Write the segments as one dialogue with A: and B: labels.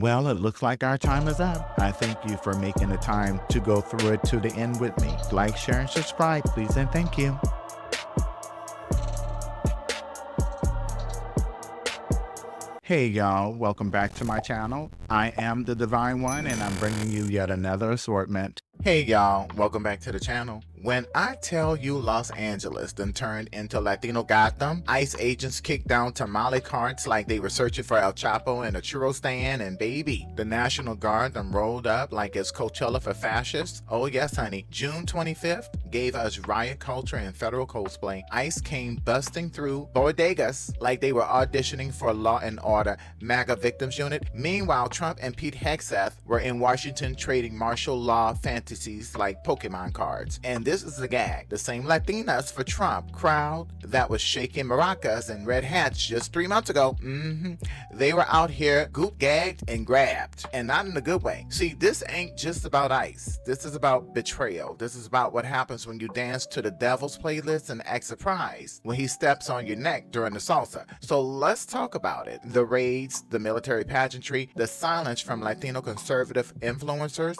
A: Well, it looks like our time is up. I thank you for making the time to go through it to the end with me. Like, share, and subscribe, please, and thank you. Hey y'all, welcome back to my channel. I am the Divine One and I'm bringing you yet another assortment. Hey y'all, welcome back to the channel. When I tell you Los Angeles done turned into Latino Gotham, ICE agents kicked down tamale carts like they were searching for El Chapo in a churro stand, and baby, the National Guard done rolled up like it's Coachella for fascists. Oh yes honey, June 25th gave us riot culture and federal cosplay. ICE came busting through bodegas like they were auditioning for Law and Order Maga Victims Unit. Meanwhile, Trump and Pete Hegseth were in Washington trading martial law fantasies like Pokemon cards. And this is the gag. The same Latinas for Trump crowd that was shaking maracas and red hats just 3 months ago, they were out here goop gagged and grabbed. And not in a good way. See, this ain't just about ICE. This is about betrayal. This is about what happens when you dance to the devil's playlist and act surprised when he steps on your neck during the salsa. So let's talk about it. The raids, the military pageantry, the silence from Latino conservative influencers,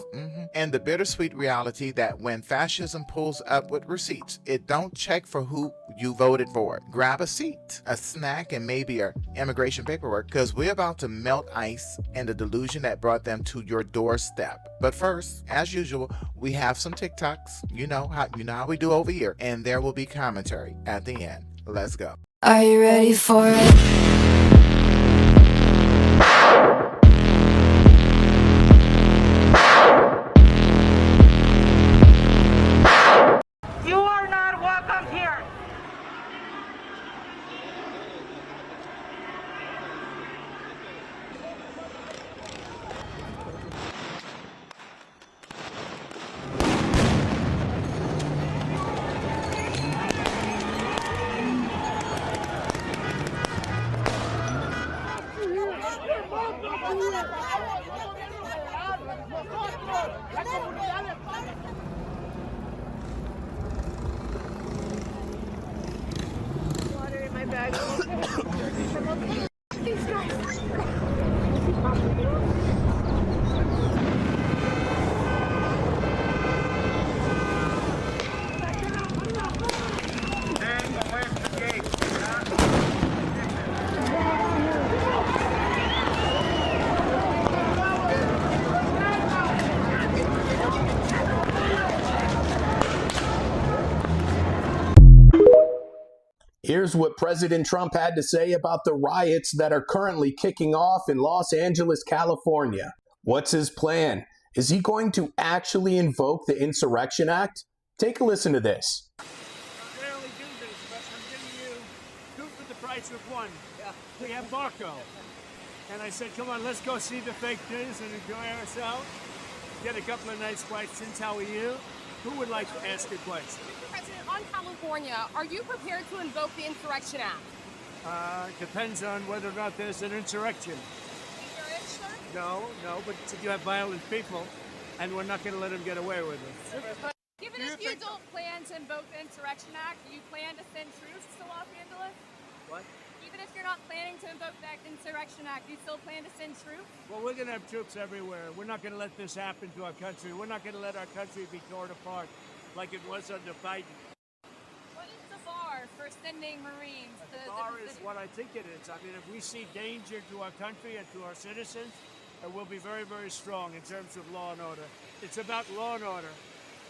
A: and the bittersweet reality that when fascism pulls up with receipts, it don't check for who you voted for. Grab a seat, a snack, and maybe your immigration paperwork, because we're about to melt ICE and the delusion that brought them to your doorstep. But first, as usual, we have some TikToks. You know how we do over here, and there will be commentary at the end. Let's go.
B: Are you ready for it?
C: You are not welcome here. Water in my bag. These guys.
D: Here's what President Trump had to say about the riots that are currently kicking off in Los Angeles, California. What's his plan? Is he going to actually invoke the Insurrection Act? Take a listen to this.
E: I rarely do this, but I'm giving you two for the price of one. We have Marco. And I said, come on, let's go see the fake news and enjoy ourselves. Get a couple of nice questions. How are you? Who would like to ask a question?
F: Mr. President, on California, are you prepared to invoke the Insurrection Act?
E: Depends on whether or not there's an insurrection.
F: There is, sir?
E: No, but you have violent people, and we're not going to let them get away with it.
F: Given if you don't plan to invoke the Insurrection Act, do you plan to send troops to Los Angeles?
E: What?
F: Even if you're not planning to invoke the Insurrection Act, do you still plan to send troops?
E: Well, we're going to have troops everywhere. We're not going to let this happen to our country. We're not going to let our country be torn apart like it was under Biden.
F: What is the bar for sending Marines to
E: The bar is what I think it is. I mean, if we see danger to our country and to our citizens, we'll be very, very strong in terms of law and order. It's about law and order.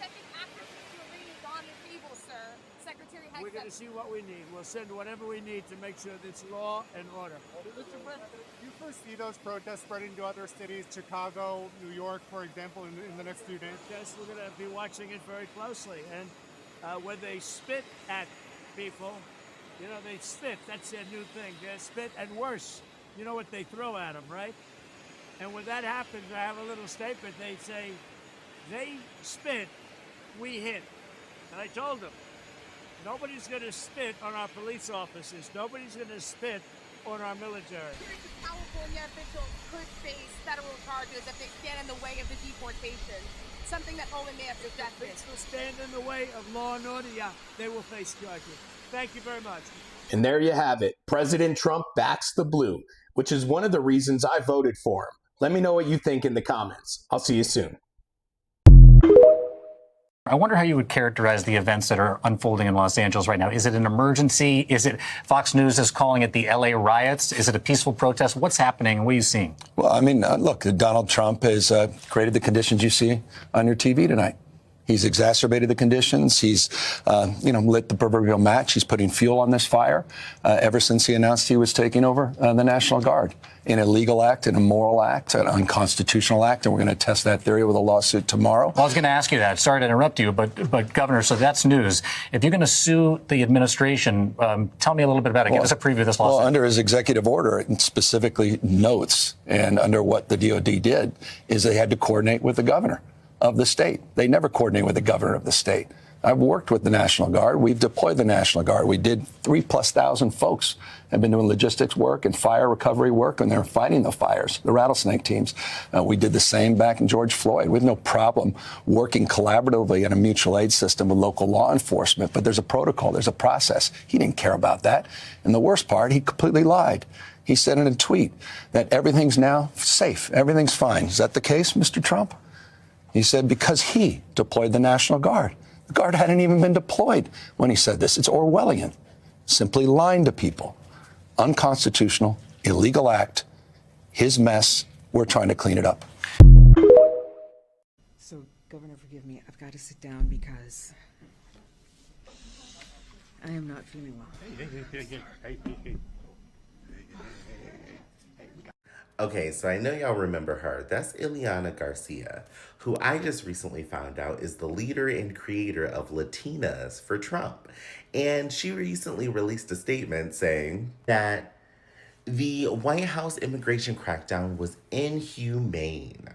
F: Sending active Marines on the table, sir. Secretary Hegseth.
E: We're going to see what we need. We'll send whatever we need to make sure that it's law and order.
G: Mr. President, do you foresee those protests spreading to other cities, Chicago, New York, for example, in the next few days?
E: Yes, we're going to be watching it very closely. And when they spit at people, you know, they spit. That's their new thing. They spit, and worse, you know what they throw at them, right? And when that happens, I have a little statement. They say, they spit, we hit. And I told them, nobody's going to spit on our police officers. Nobody's going to spit on our military.
F: California officials could face federal charges if they stand in the way of the deportation, something that Holman may have suggested.
E: If they stand in the way of law and order, yeah, they will face charges. Thank you very much.
D: And there you have it. President Trump backs the blue, which is one of the reasons I voted for him. Let me know what you think in the comments. I'll see you soon.
H: I wonder how you would characterize the events that are unfolding in Los Angeles right now. Is it an emergency? Is it Fox News is calling it the LA riots? Is it a peaceful protest? What's happening and what are you seeing?
I: Well, I mean, look, Donald Trump has created the conditions you see on your TV tonight. He's exacerbated the conditions. He's, lit the proverbial match. He's putting fuel on this fire ever since he announced he was taking over the National Guard. An illegal act, an immoral act, an unconstitutional act, and we're going to test that theory with a lawsuit tomorrow.
H: Well, I was going to ask you that. Sorry to interrupt you, but Governor, so that's news. If you're going to sue the administration, tell me a little bit about it. Give us a preview of this lawsuit.
I: Well, under his executive order, it specifically notes, and under what the DOD did, is they had to coordinate with the governor of the state. They never coordinate with the governor of the state. I've worked with the National Guard. We've deployed the National Guard. We did 3,000+ folks have been doing logistics work and fire recovery work, and they're fighting the fires, the rattlesnake teams. We did the same back in George Floyd. We have no problem working collaboratively in a mutual aid system with local law enforcement, but there's a protocol, there's a process. He didn't care about that. And the worst part, he completely lied. He said in a tweet that everything's now safe, everything's fine. Is that the case, Mr. Trump? He said because he deployed the National Guard. The Guard hadn't even been deployed when he said this. It's Orwellian. Simply lying to people. Unconstitutional, illegal act. His mess. We're trying to clean it up.
J: So, Governor, forgive me. I've got to sit down because I am not feeling well.
A: Okay, so I know y'all remember her. That's Ileana Garcia, who I just recently found out is the leader and creator of Latinas for Trump. And she recently released a statement saying that the White House immigration crackdown was inhumane.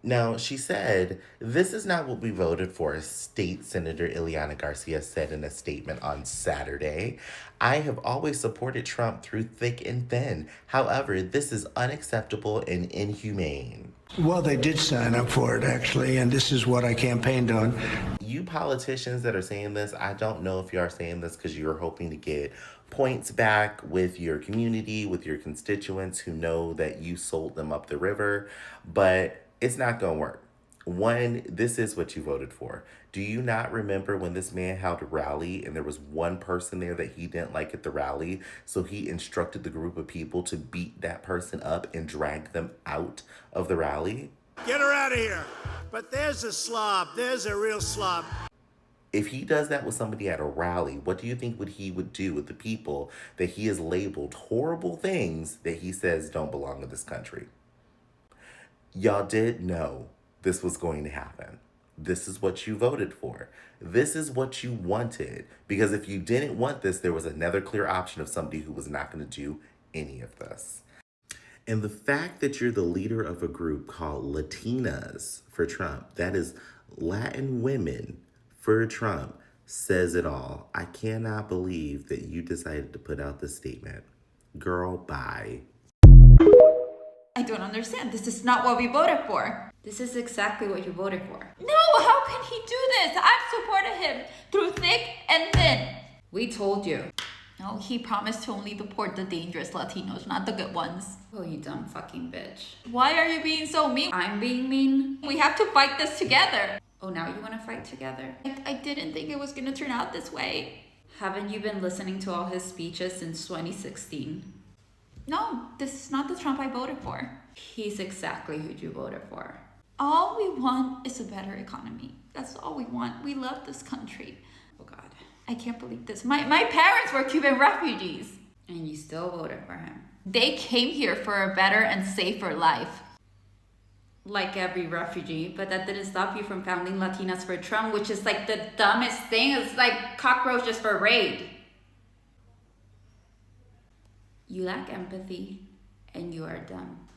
A: Now, she said, "This is not what we voted for," State Senator Ileana Garcia said in a statement on Saturday. "I have always supported Trump through thick and thin. However, this is unacceptable and inhumane."
K: Well, they did sign up for it, actually, and this is what I campaigned on.
A: You politicians that are saying this, I don't know if you are saying this because you're hoping to get points back with your community, with your constituents who know that you sold them up the river, but it's not going to work. One, this is what you voted for. Do you not remember when this man held a rally and there was one person there that he didn't like at the rally? So he instructed the group of people to beat that person up and drag them out of the rally?
E: Get her out of here. But there's a slob. There's a real slob.
A: If he does that with somebody at a rally, what do you think he would do with the people that he has labeled horrible things that he says don't belong in this country? Y'all did know this was going to happen. This is what you voted for. This is what you wanted. Because if you didn't want this, there was another clear option of somebody who was not going to do any of this. And the fact that you're the leader of a group called Latinas for Trump, that is Latin women for Trump, says it all. I cannot believe that you decided to put out this statement. Girl, bye.
L: I don't understand. This is not what we voted for. This is exactly what you voted for. No, how can he do this? I've supported him through thick and thin. We told you. No, he promised to only deport the dangerous Latinos, not the good ones. Oh, you dumb fucking bitch. Why are you being so mean? I'm being mean. We have to fight this together. Oh, now you want to fight together? I didn't think it was going to turn out this way. Haven't you been listening to all his speeches since 2016? No, this is not the Trump I voted for. He's exactly who you voted for. All we want is a better economy. That's all we want. We love this country. Oh God, I can't believe this. My parents were Cuban refugees. And you still voted for him. They came here for a better and safer life. Like every refugee, but that didn't stop you from founding Latinas for Trump, which is like the dumbest thing. It's like cockroaches for raid. You lack empathy, and you are dumb.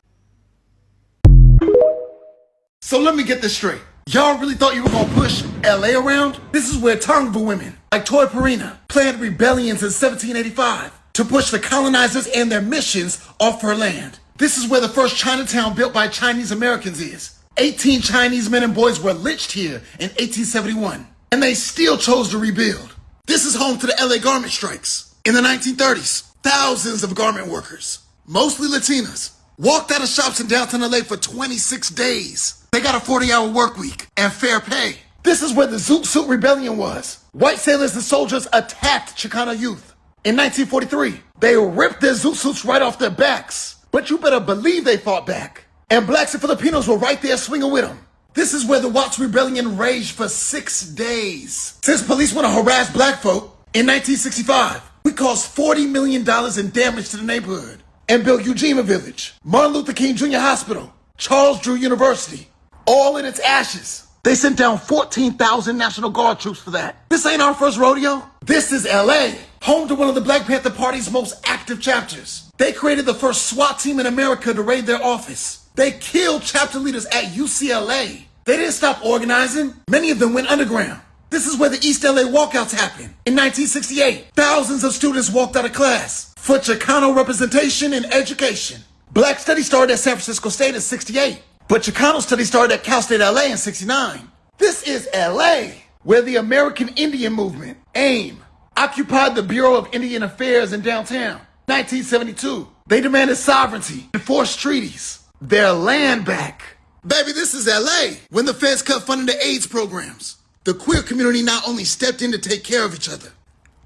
M: So let me get this straight. Y'all really thought you were gonna push LA around? This is where Tonga women, like Toy Perina, planned rebellions in 1785 to push the colonizers and their missions off her land. This is where the first Chinatown built by Chinese Americans is. 18 Chinese men and boys were lynched here in 1871, and they still chose to rebuild. This is home to the LA garment strikes. In the 1930s, thousands of garment workers, mostly Latinas, walked out of shops in downtown LA for 26 days. They got a 40-hour work week and fair pay. This is where the Zoot Suit Rebellion was. White sailors and soldiers attacked Chicano youth. In 1943, they ripped their Zoot Suits right off their backs. But you better believe they fought back. And blacks and Filipinos were right there swinging with them. This is where the Watts Rebellion raged for 6 days. Since police want to harass black folk, in 1965, we caused $40 million in damage to the neighborhood and built Ujima Village, Martin Luther King Jr. Hospital, Charles Drew University, all in its ashes. They sent down 14,000 National Guard troops for that. This ain't our first rodeo. This is LA, home to one of the Black Panther Party's most active chapters. They created the first SWAT team in America to raid their office. They killed chapter leaders at UCLA. They didn't stop organizing. Many of them went underground. This is where the East LA walkouts happened. In 1968, thousands of students walked out of class for Chicano representation in education. Black studies started at San Francisco State in 68. But Chicano studies started at Cal State LA in 69. This is LA, where the American Indian Movement, AIM, occupied the Bureau of Indian Affairs in downtown. 1972, they demanded sovereignty and forced treaties, their land back. Baby, this is LA, when the feds cut funding to AIDS programs. The queer community not only stepped in to take care of each other,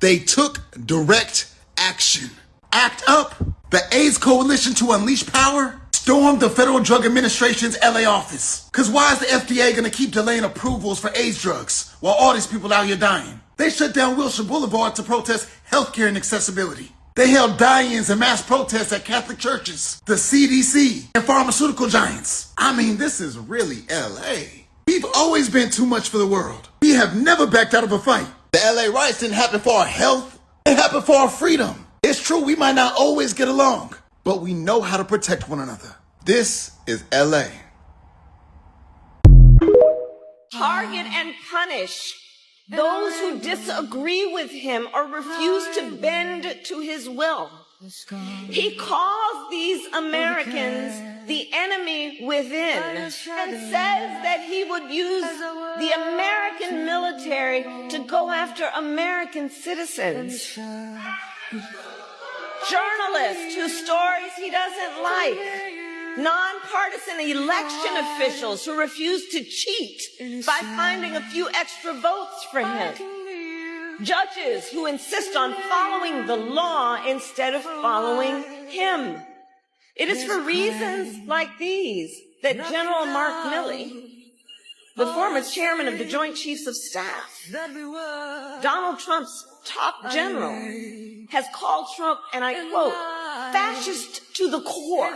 M: they took direct action. Act Up, the AIDS Coalition to Unleash Power, stormed the Federal Drug Administration's LA office. Cause why is the FDA gonna keep delaying approvals for AIDS drugs while all these people out here dying? They shut down Wilshire Boulevard to protest healthcare inaccessibility. They held die-ins and mass protests at Catholic churches, the CDC, and pharmaceutical giants. I mean, this is really LA. We've always been too much for the world. We have never backed out of a fight. The LA riots didn't happen for our health. It happened for our freedom. It's true we might not always get along, but we know how to protect one another. This is LA.
N: Target and punish those who disagree with him or refuse to bend to his will. He calls these Americans the enemy within and says that he would use the American military to go after American citizens. Journalists whose stories he doesn't like. Nonpartisan election officials who refuse to cheat by finding a few extra votes for him. Judges who insist on following the law instead of following him. It is for reasons like these that General Mark Milley, the former chairman of the Joint Chiefs of Staff, Donald Trump's top general, has called Trump, and I quote, fascist to the core.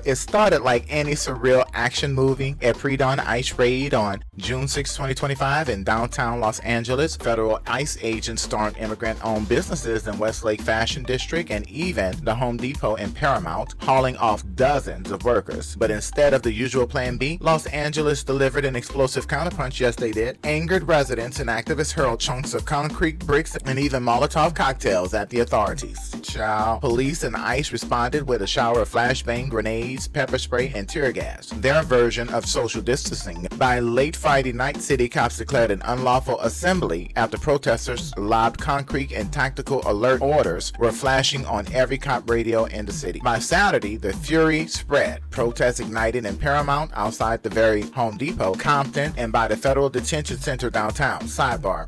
A: It started like any surreal action movie. A pre-dawn ICE raid on June 6, 2025 in downtown Los Angeles. Federal ICE agents stormed immigrant-owned businesses in Westlake Fashion District and even the Home Depot in Paramount, hauling off dozens of workers. But instead of the usual plan B, Los Angeles delivered an explosive counterpunch. Yes, they did. Angered residents and activists hurled chunks of concrete, bricks, and even Molotov cocktails at the authorities. Child. Police and ICE responded with a shower of flashbang grenades, pepper spray, and tear gas, their version of social distancing. By late Friday night, city cops declared an unlawful assembly after protesters lobbed concrete and tactical alert orders were flashing on every cop radio in the city. By Saturday, the fury spread. Protests ignited in Paramount, outside the very Home Depot, Compton, and by the Federal Detention Center downtown. Sidebar.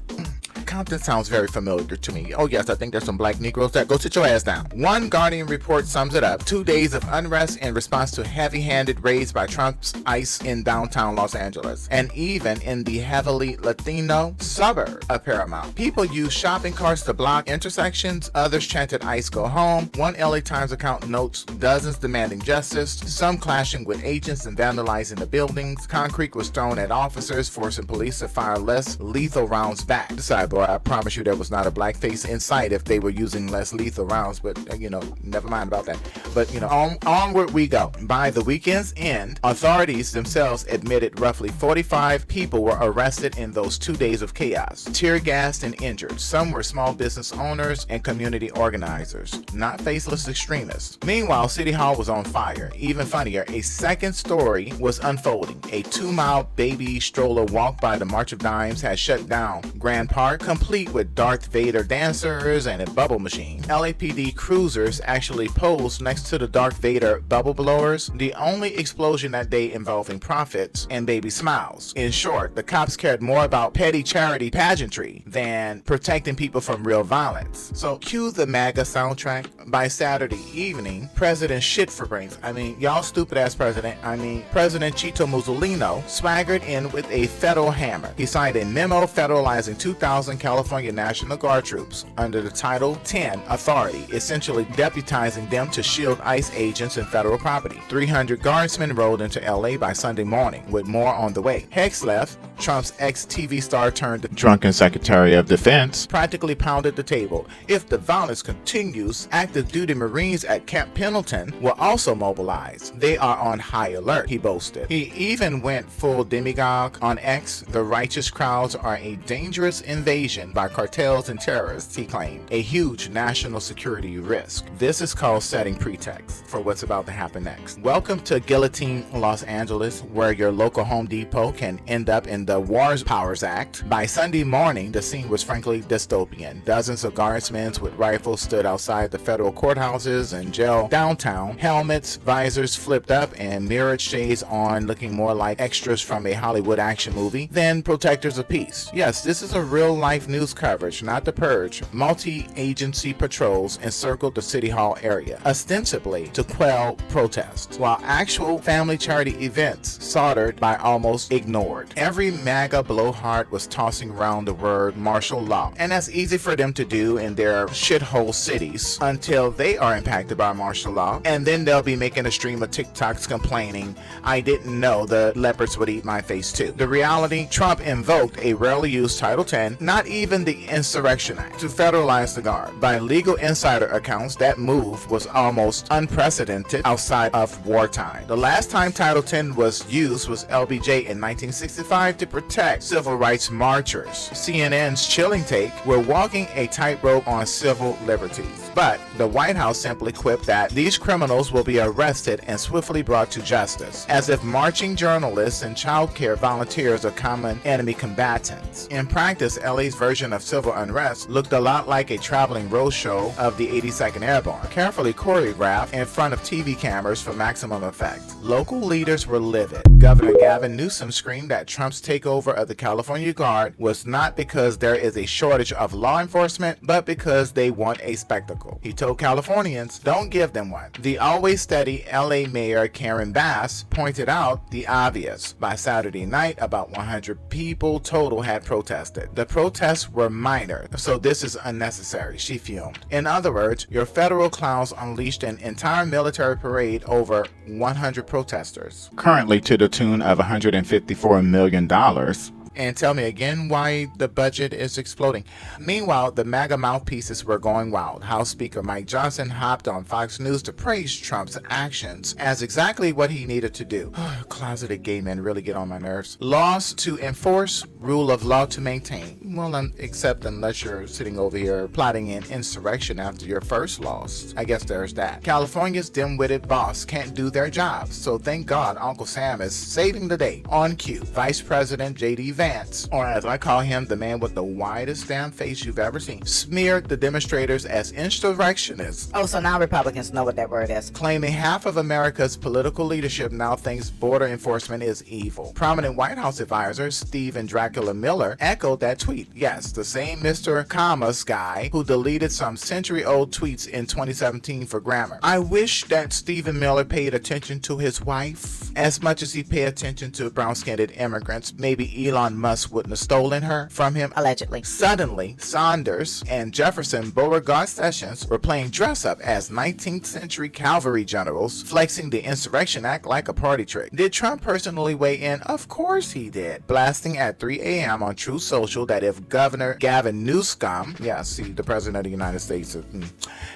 A: Compton sounds very familiar to me. Oh yes, I think there's some black Negroes that go sit your ass down. One Guardian report sums it up. 2 days of unrest in response to heavy-handed raids by Trump's ICE in downtown Los Angeles, and even in the heavily Latino suburb of Paramount. People used shopping carts to block intersections. Others chanted ICE go home. One LA Times account notes dozens demanding justice, some clashing with agents and vandalizing the buildings. Concrete was thrown at officers, forcing police to fire less lethal rounds back. Sidebar, I promise you there was not a black face in sight if they were using less lethal rounds, but never mind about that. But onward we go. By the weekend's end, authorities themselves admitted roughly 45 people were arrested in those 2 days of chaos, tear gassed and injured. Some were small business owners and community organizers, not faceless extremists. Meanwhile, City Hall was on fire. Even funnier, a second story was unfolding. A 2-mile baby stroller walk by the March of Dimes has shut down Grand Park. complete with Darth Vader dancers and a bubble machine. LAPD cruisers actually posed next to the Darth Vader bubble blowers, the only explosion that day involving profits and baby smiles. In short, the cops cared more about petty charity pageantry than protecting people from real violence. So cue the Maga soundtrack. By Saturday evening, President shit for brains. Y'all stupid ass president. President Chito Mussolini swaggered in with a federal hammer. He signed a memo federalizing 2,000 California National Guard troops under the Title 10 authority, essentially deputizing them to shield ICE agents and federal property. 300 guardsmen rolled into LA by Sunday morning, with more on the way. Hexlef, Trump's ex-TV star turned drunken Secretary of Defense, practically pounded the table. If the violence continues, active duty Marines at Camp Pendleton will also mobilize. They are on high alert, he boasted. He even went full demagogue on X. The righteous crowds are a dangerous invasion by cartels and terrorists, he claimed. A huge national security risk. This is called setting pretext for what's about to happen next. Welcome to Guillotine, Los Angeles, where your local Home Depot can end up in the War Powers Act. By Sunday morning, the scene was frankly dystopian. Dozens of guardsmen with rifles stood outside the federal courthouses and jail downtown, helmets, visors flipped up, and mirrored shades on, looking more like extras from a Hollywood action movie than protectors of peace. Yes, this is a real-life news coverage, not The Purge. Multi-agency patrols encircled the City Hall area, ostensibly to quell protests, while actual family charity events soldered by almost ignored. Every MAGA blowhard was tossing around the word martial law, and that's easy for them to do in their shithole cities until they are impacted by martial law, and then they'll be making a stream of TikToks complaining, I didn't know the leopards would eat my face too. The reality, Trump invoked a rarely used Title 10, not even the Insurrection Act, to federalize the Guard. By legal insider accounts, that move was almost unprecedented outside of wartime. The last time Title 10 was used was LBJ in 1965 to protect civil rights marchers. CNN's chilling take, we're walking a tightrope on civil liberties. But the White House simply quipped that these criminals will be arrested and swiftly brought to justice, as if marching journalists and child care volunteers are common enemy combatants. In practice, LA's version of civil unrest looked a lot like a traveling roadshow of the 82nd Airborne, carefully choreographed in front of TV cameras for maximum effect. Local leaders were livid. Governor Gavin Newsome screamed that Trump's takeover of the California Guard was not because there is a shortage of law enforcement, but because they want a spectacle. He told Californians, don't give them one. The always steady LA Mayor Karen Bass pointed out the obvious. By Saturday night, about 100 people total had protested. The protests were minor, so this is unnecessary, she fumed. In other words, your federal clowns unleashed an entire military parade over 100 protesters, currently to the tune of $154 million. And tell me again why the budget is exploding. Meanwhile, the MAGA mouthpieces were going wild. House Speaker Mike Johnson hopped on Fox News to praise Trump's actions as exactly what he needed to do. Closeted gay men really get on my nerves. Laws to enforce, rule of law to maintain. Well, except unless you're sitting over here plotting an insurrection after your first loss. I guess there's that. California's dim-witted boss can't do their job, so thank God Uncle Sam is saving the day. On cue, Vice President J.D. Vance, or as I call him, the man with the widest damn face you've ever seen, smeared the demonstrators as insurrectionists.
O: Oh, so now Republicans know what that word is.
A: Claiming half of America's political leadership now thinks border enforcement is evil. Prominent White House advisor Stephen Dracula Miller echoed that tweet. Yes, the same Mr. Commas guy who deleted some century-old tweets in 2017 for grammar. I wish that Stephen Miller paid attention to his wife as much as he paid attention to brown-skinned immigrants. Maybe Elon Musk wouldn't have stolen her from him.
O: Allegedly.
A: Suddenly, Saunders and Jefferson Beauregard Sessions were playing dress-up as 19th century cavalry generals, flexing the Insurrection Act like a party trick. Did Trump personally weigh in? Of course he did. Blasting at 3 a.m. on Truth Social that if Governor Gavin Newsome, the President of the United States,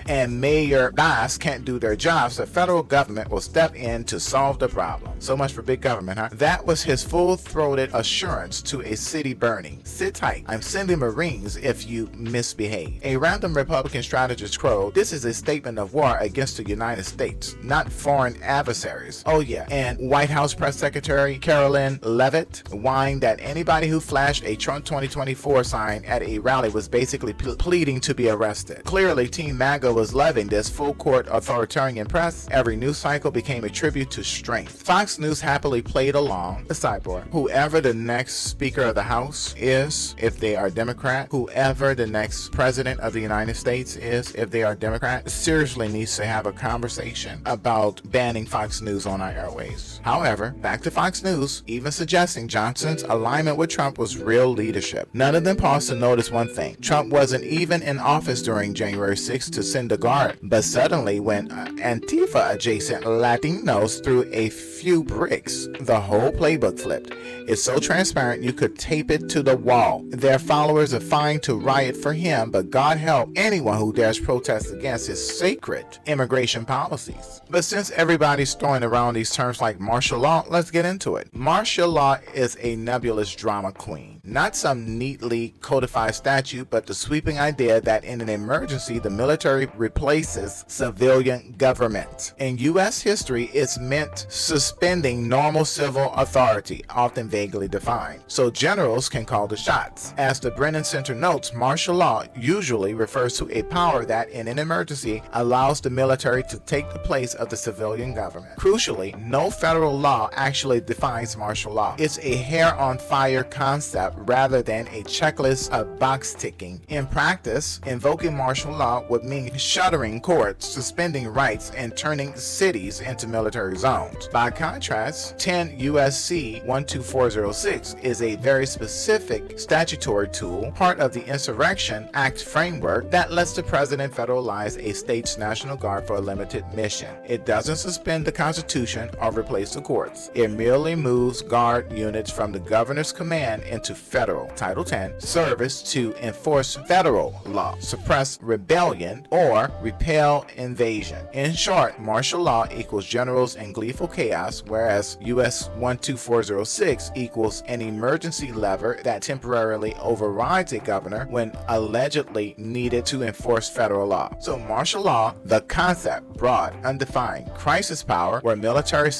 A: and Mayor Bass can't do their jobs, the federal government will step in to solve the problem. So much for big government, huh? That was his full-throated assurance to a city burning. Sit tight. I'm sending Marines if you misbehave. A random Republican strategist crowed, this is a statement of war against the United States, not foreign adversaries. Oh yeah, and White House Press Secretary Carolyn Leavitt whined that anybody who flashed a Trump 2024 sign at a rally was basically pleading to be arrested. Clearly, Team Maga was loving this full-court authoritarian press. Every news cycle became a tribute to strength. Fox News happily played along. The sidebar. Whoever the next Speaker of the House is, if they are Democrat, whoever the next President of the United States is, if they are Democrat, seriously needs to have a conversation about banning Fox News on our airways. However, back to Fox News, even suggesting Johnson's alignment with Trump was real leadership. None of them paused to notice one thing. Trump wasn't even in office during January 6th to send a guard, but suddenly when Antifa-adjacent Latinos threw a few bricks, the whole playbook flipped. It's so transparent you could tape it to the wall. Their followers are fine to riot for him, but God help anyone who dares protest against his sacred immigration policies. But since everybody's throwing around these terms like martial law, let's get into it. Martial law is a nebulous drama queen. Not some neatly codified statute, but the sweeping idea that in an emergency, the military replaces civilian government. In U.S. history, it's meant suspending normal civil authority, often vaguely defined, so generals can call the shots. As the Brennan Center notes, martial law usually refers to a power that, in an emergency, allows the military to take the place of the civilian government. Crucially, no federal law actually defines martial law. It's a hair-on-fire concept rather than a checklist of box ticking. In practice, invoking martial law would mean shuttering courts, suspending rights, and turning cities into military zones. By contrast, 10 U.S.C. 12406 is a very specific statutory tool, part of the Insurrection Act framework that lets the president federalize a state's National Guard for a limited mission. It doesn't suspend the Constitution or replace the courts. It merely moves Guard units from the governor's command into federal Title 10 service to enforce federal law, suppress rebellion, or repel invasion. In short, martial law equals generals in gleeful chaos, whereas U.S. 12406 equals an emergency lever that temporarily overrides a governor when allegedly needed to enforce federal law. So martial law, the concept, broad, undefined, crisis power, where military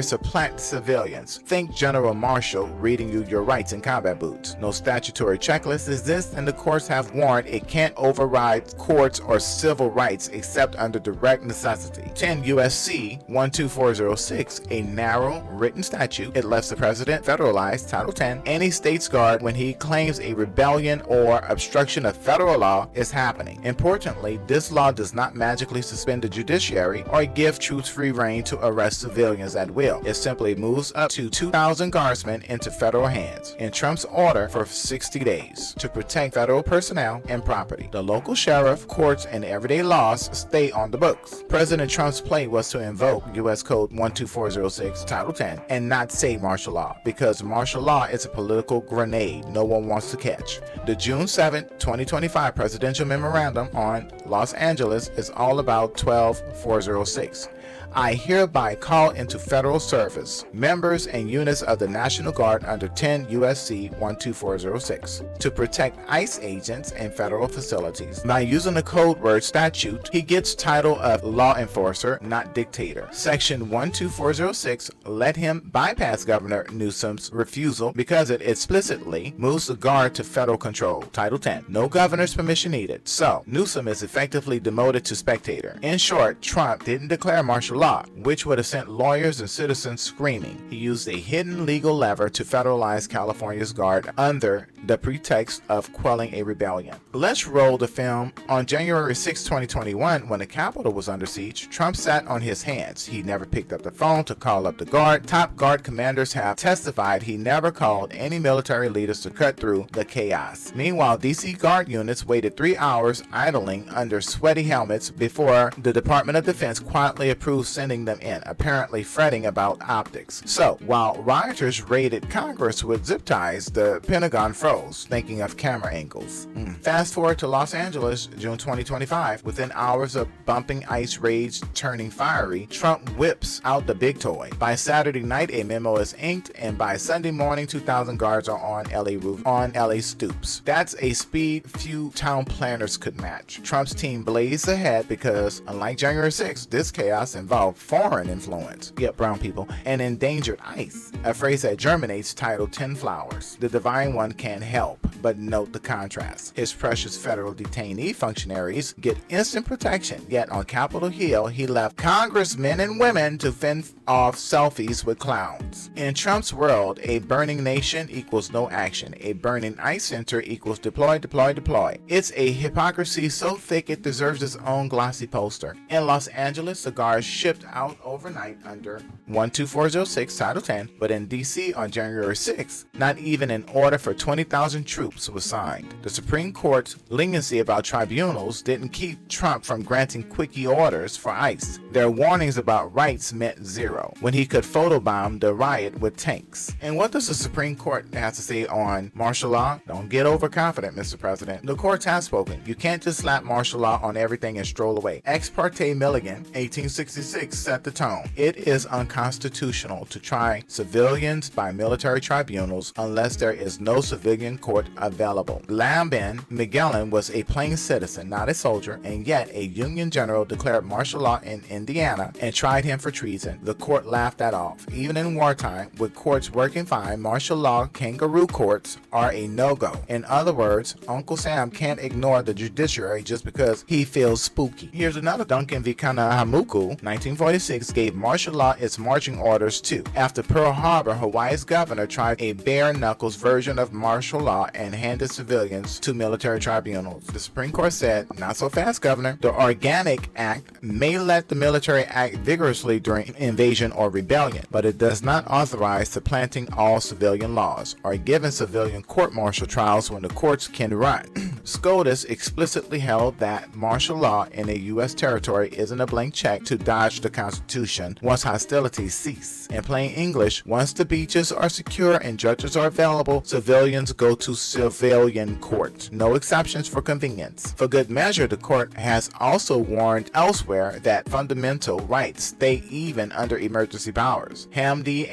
A: supplant civilians. Think General Marshall reading you your rights in combat boots. No statutory checklist exists, and the courts have warned it can't override courts or civil rights except under direct necessity. 10 U.S.C. 12406, a narrow written statute. It lets the president federalize Title 10 any state's guard when he claims a rebellion or obstruction of federal law is happening. Importantly, this law does not magically suspend the judiciary or give troops free rein to arrest civilians at will. It simply moves up to 2,000 guardsmen into federal hands in Trump's order for 60 days to protect federal personnel and property. The local sheriff, courts, and everyday laws stay on the books. President Trump's play was to invoke U.S. Code 12406 Title 10 and not say martial law, because martial law is a political grenade no one wants to catch. The June 7, 2025 presidential memorandum on Los Angeles is all about 12406. I hereby call into federal service members and units of the National Guard under 10 U.S.C. 12406 to protect ICE agents and federal facilities. By using the code word statute, he gets title of law enforcer, not dictator. Section 12406 let him bypass Governor Newsom's refusal because it explicitly moves the Guard to federal control. Title 10. No governor's permission needed. So, Newsome is effectively demoted to spectator. In short, Trump didn't declare martial law, which would have sent lawyers and citizens screaming. He used a hidden legal lever to federalize California's Guard under the pretext of quelling a rebellion. Let's roll the film. On January 6, 2021, when the Capitol was under siege, Trump sat on his hands. He never picked up the phone to call up the Guard. Top Guard commanders have testified he never called any military leaders to cut through the chaos. Meanwhile, DC Guard units waited 3 hours idling under sweaty helmets before the Department of Defense quietly approved sending them in, apparently fretting about optics. So, while rioters raided Congress with zip ties, the Pentagon froze. pros, thinking of camera angles. Fast forward to Los Angeles, June 2025. Within hours of bumping ICE raids turning fiery, Trump whips out the big toy. By Saturday night, a memo is inked, and by Sunday morning, 2,000 guards are on LA stoops. That's a speed few town planners could match. Trump's team blazed ahead because, unlike January 6th, this chaos involved foreign influence, yet brown people, and endangered ICE, a phrase that germinates Title 10 flowers. The Divine One can't help but note the contrast. His precious federal detainee functionaries get instant protection, yet on Capitol Hill, he left congressmen and women to fend off selfies with clowns. In Trump's world, a burning nation equals no action. A burning ICE center equals deploy, deploy, deploy. It's a hypocrisy so thick it deserves its own glossy poster. In Los Angeles, the guards shipped out overnight under 12406 Title 10, but in DC on January 6th, not even an order for 20,000 troops was signed. The Supreme Court's leniency about tribunals didn't keep Trump from granting quickie orders for ICE. Their warnings about rights meant zero, when he could photobomb the riot with tanks. And what does the Supreme Court have to say on martial law? Don't get overconfident, Mr. President. The courts have spoken. You can't just slap martial law on everything and stroll away. Ex parte Milligan, 1866, set the tone. It is unconstitutional to try civilians by military tribunals unless there is no civilian court available. Lambin Magellan was a plain citizen, not a soldier, and yet a Union general declared martial law in Indiana and tried him for treason. The court laughed that off. Even in wartime, with courts working fine, martial law kangaroo courts are a no-go. In other words, Uncle Sam can't ignore the judiciary just because he feels spooky. Here's another. Duncan V. Kanahamuku, 1946, gave martial law its marching orders too. After Pearl Harbor, Hawaii's governor tried a bare-knuckles version of martial law and handed civilians to military tribunals. The Supreme Court said, not so fast, Governor. The Organic Act may let the military act vigorously during invasion or rebellion, but it does not authorize supplanting all civilian laws or giving civilian court-martial trials when the courts can run. SCOTUS explicitly held that martial law in a U.S. territory isn't a blank check to dodge the Constitution once hostilities cease. In plain English, once the beaches are secure and judges are available, civilians go to civilian court. No exceptions for convenience. For good measure, the court has also warned elsewhere that fundamental rights stay even under emergency powers. The Hamdi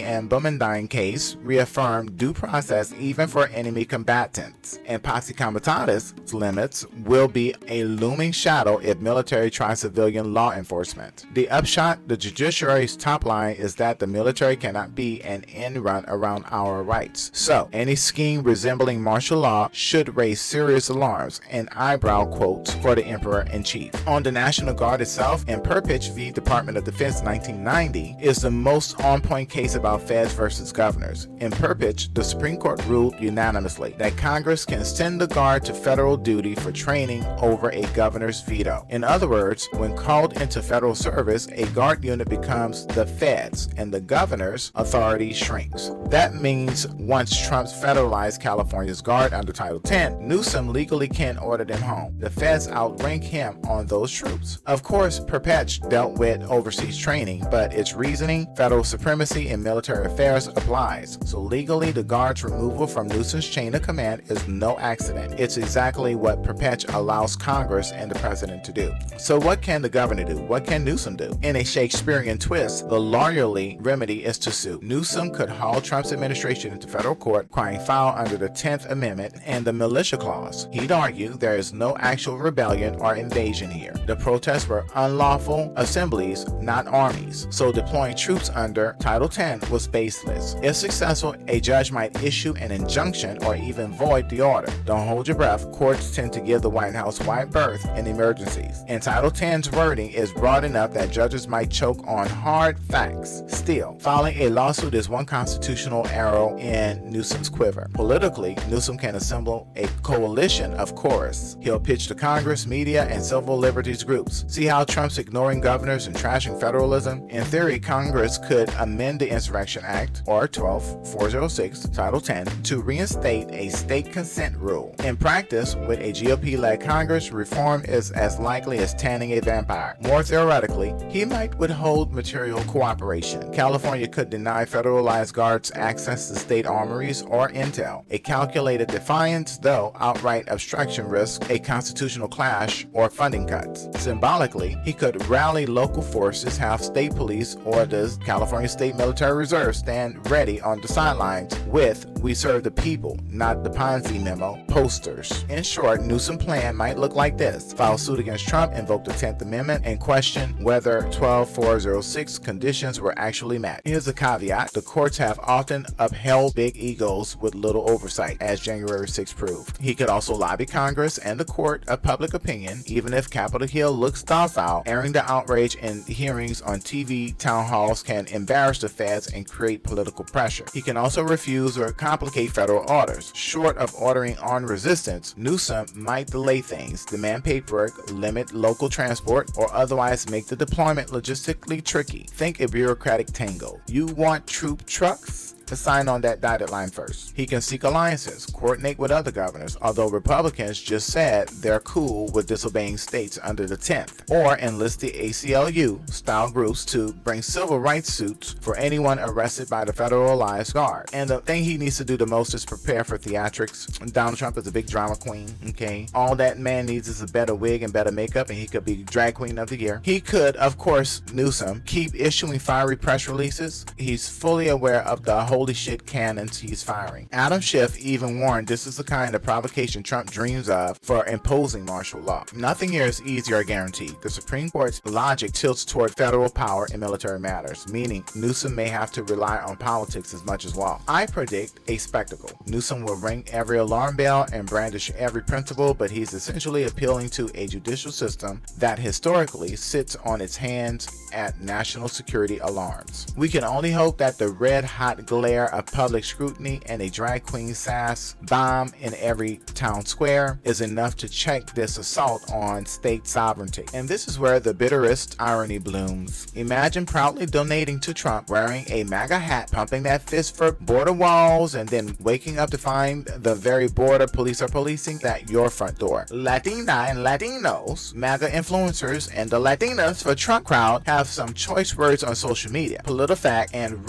A: and Bumendine case reaffirmed due process even for enemy combatants, and posse comitatus limits will be a looming shadow if military tries civilian law enforcement. The upshot, the judiciary's top line is that the military cannot be an end run around our rights. So, any scheme resembling martial law should raise serious alarms and eyebrow quotes for the Emperor-in-Chief. On the National Guard itself, in Perpich v. Department of Defense 1990 is the most on-point case about feds versus governors. In Perpich, the Supreme Court ruled unanimously that Congress can send the Guard to federal duty for training over a governor's veto. In other words, when called into federal service, a Guard unit becomes the feds and the governor's authority shrinks. That means once Trump's federalized California's Guard under Title 10, Newsome legally can't order them home. The feds outrank him on those troops. Of course, Perpich dealt with overseas training, but its reasoning, federal supremacy in military affairs applies. So legally, the Guard's removal from Newsome's chain of command is no accident. It's exactly what Perpich allows Congress and the president to do. So what can the governor do? What can Newsome do? In a Shakespearean twist, the lawyerly remedy is to sue. Newsome could haul Trump's administration into federal court, crying foul under the 10th Amendment and the militia clause. He'd argue there is no actual rebellion or invasion here. The protests were unlawful assemblies, not armies. So deploying troops under Title 10 was baseless. If successful, a judge might issue an injunction or even void the order. Don't hold your breath. Courts tend to give the White House wide berth in emergencies. And Title 10's wording is broad enough that judges might choke on hard facts. Still, filing a lawsuit is one constitutional arrow in Newsome's quiver. Politically, Newsome can assemble a coalition of chorus. He'll pitch to Congress, media, and civil liberties groups. See how Trump's ignoring governors and trashing federalism? In theory, Congress could amend the Insurrection Act, or 12406, Title 10, to reinstate a state consent rule. In practice, with a GOP-led Congress, reform is as likely as tanning a vampire. More theoretically, he might withhold material cooperation. California could deny federalized guards access to state armories or intel. A calculated defiance, though, outright obstruction risks a constitutional clash or funding cuts. Symbolically, he could rally local forces, have state police or the California State Military Reserve stand ready on the sidelines with "We serve the people, not the Ponzi memo" posters. In short, Newsom's plan might look like this: file suit against Trump, invoke the 10th Amendment, and question whether 12406 conditions were actually met. Here's a caveat: the courts have often upheld big egos with little oversight, as January 6 proved. He could also lobby Congress and the court of public opinion, even if Capitol Hill looks docile. Airing the outrage in hearings on TV town halls can embarrass the feds and create political pressure. He can also refuse or complicate federal orders. Short of ordering armed resistance, Newsome might delay things, demand paperwork, limit local transport, or otherwise make the deployment logistically tricky. Think a bureaucratic tangle. You want troop trucks? To sign on that dotted line first. He can seek alliances, coordinate with other governors, although Republicans just said they're cool with disobeying states under the 10th, or enlist the ACLU-style groups to bring civil rights suits for anyone arrested by the Federalized Guard. And the thing he needs to do the most is prepare for theatrics. Donald Trump is a big drama queen, okay? All that man needs is a better wig and better makeup, and he could be drag queen of the year. He could, of course, Newsome, keep issuing fiery press releases. He's fully aware of the holy shit cannons he's firing. Adam Schiff even warned this is the kind of provocation Trump dreams of for imposing martial law. Nothing here is easy or guaranteed. The Supreme Court's logic tilts toward federal power in military matters, meaning Newsome may have to rely on politics as much as law. I predict a spectacle. Newsome will ring every alarm bell and brandish every principle, but he's essentially appealing to a judicial system that historically sits on its hands at national security alarms. We can only hope that the red-hot glare of public scrutiny and a drag queen sass bomb in every town square is enough to check this assault on state sovereignty. And this is where the bitterest irony blooms. Imagine proudly donating to Trump, wearing a Maga hat, pumping that fist for border walls, and then waking up to find the very border police are policing at your front door. Latina and Latinos, Maga influencers, and the Latinas for Trump crowd have some choice words on social media. PolitiFact and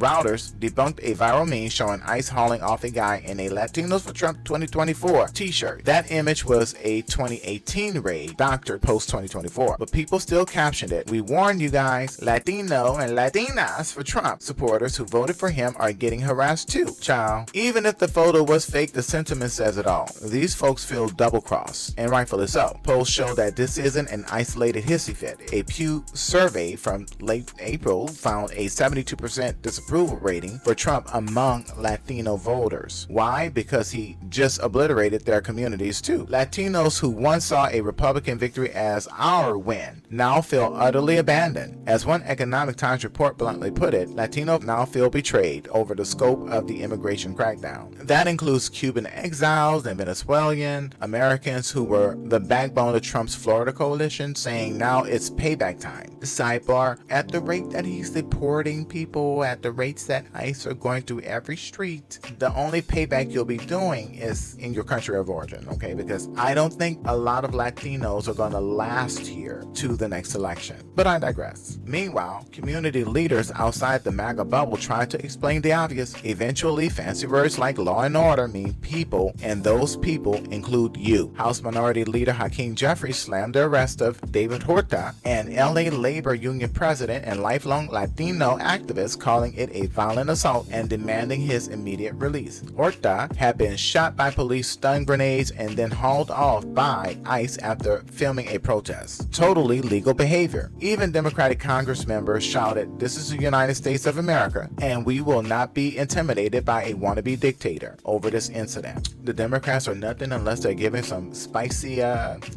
A: routers debunked a viral meme showing ICE hauling off a guy in a Latinos for Trump 2024 t-shirt. That image was a 2018 raid, doctored post 2024, but people still captioned it. "We warned you guys, Latino and Latinas for Trump supporters who voted for him are getting harassed too." Child. Even if the photo was fake, the sentiment says it all. These folks feel double-crossed, and rightfully so. Polls show that this isn't an isolated hissy fit. A Pew survey from late April found a 72% disapproval rating for Trump among Latino voters. Why? Because he just obliterated their communities too. Latinos who once saw a Republican victory as our win now feel utterly abandoned. As one Economic Times report bluntly put it, Latinos now feel betrayed over the scope of the immigration crackdown. That includes Cuban exiles and Venezuelan Americans who were the backbone of Trump's Florida coalition, saying now it's payback time. Sidebar: at the rate that he's deporting people, at the rates that ICE are going through every street, the only payback you'll be doing is in your country of origin, okay? Because I don't think a lot of Latinos are going to last here to the next election. But I digress. Meanwhile, community leaders outside the MAGA bubble try to explain the obvious. Eventually, fancy words like law and order mean people, and those people include you. House Minority Leader Hakeem Jeffries slammed the arrest of David Horta, an LA Labor Union president and lifelong Latino activist, calling it a violent assault and demanding his immediate release. Horta had been shot by police stun grenades and then hauled off by ICE after filming a protest. Totally legal behavior. Even Democratic Congress members shouted, "This is the United States of America, and we will not be intimidated by a wannabe dictator," over this incident. The Democrats are nothing unless they're giving some spicy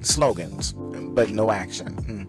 A: slogans, but no action.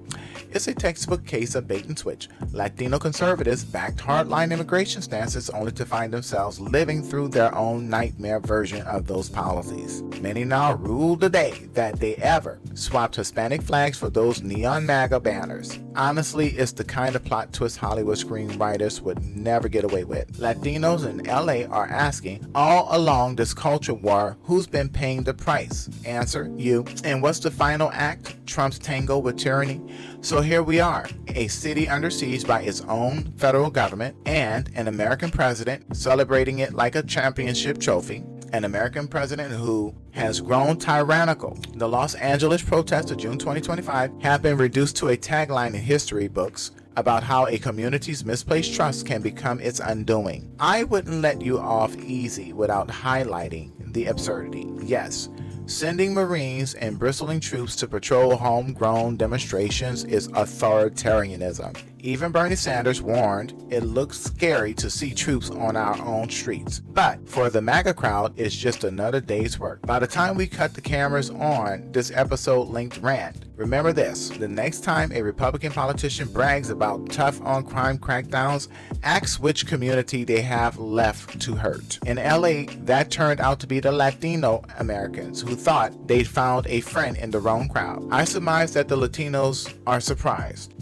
A: It's a textbook case of bait and switch. Latino conservatives backed hardline immigration stances only to find themselves living through their own nightmare version of those policies. Many now rue the day that they ever swapped Hispanic flags for those neon MAGA banners. Honestly, it's the kind of plot twist Hollywood screenwriters would never get away with. Latinos in LA are asking, all along this culture war, who's been paying the price? Answer, you. And what's the final act? Trump's tango with tyranny? So here we are, a city under siege by its own federal government and an American president celebrating it like a championship trophy. An American president who has grown tyrannical. The Los Angeles protests of June 2025 have been reduced to a tagline in history books about how a community's misplaced trust can become its undoing. I wouldn't let you off easy without highlighting the absurdity. Yes, sending Marines and bristling troops to patrol homegrown demonstrations is authoritarianism. Even Bernie Sanders warned it looks scary to see troops on our own streets. But for the Maga crowd, it's just another day's work. By the time we cut the cameras on this episode-length rant, remember this: the next time a Republican politician brags about tough on crime crackdowns, ask which community they have left to hurt. In LA, that turned out to be the Latino Americans who thought they'd found a friend in the wrong crowd. I surmise that the Latinos are surprised,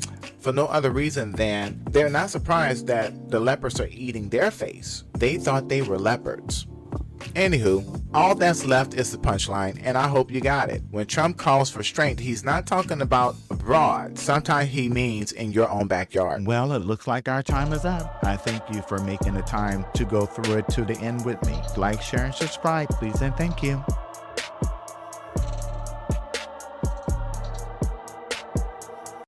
A: for no other reason than they're not surprised that the leopards are eating their face. They thought they were leopards. Anywho, all that's left is the punchline, and I hope you got it. When Trump calls for strength, he's not talking about abroad. Sometimes he means in your own backyard. Well, it looks like our time is up. I thank you for making the time to go through it to the end with me. Like, share, and subscribe, please, and thank you.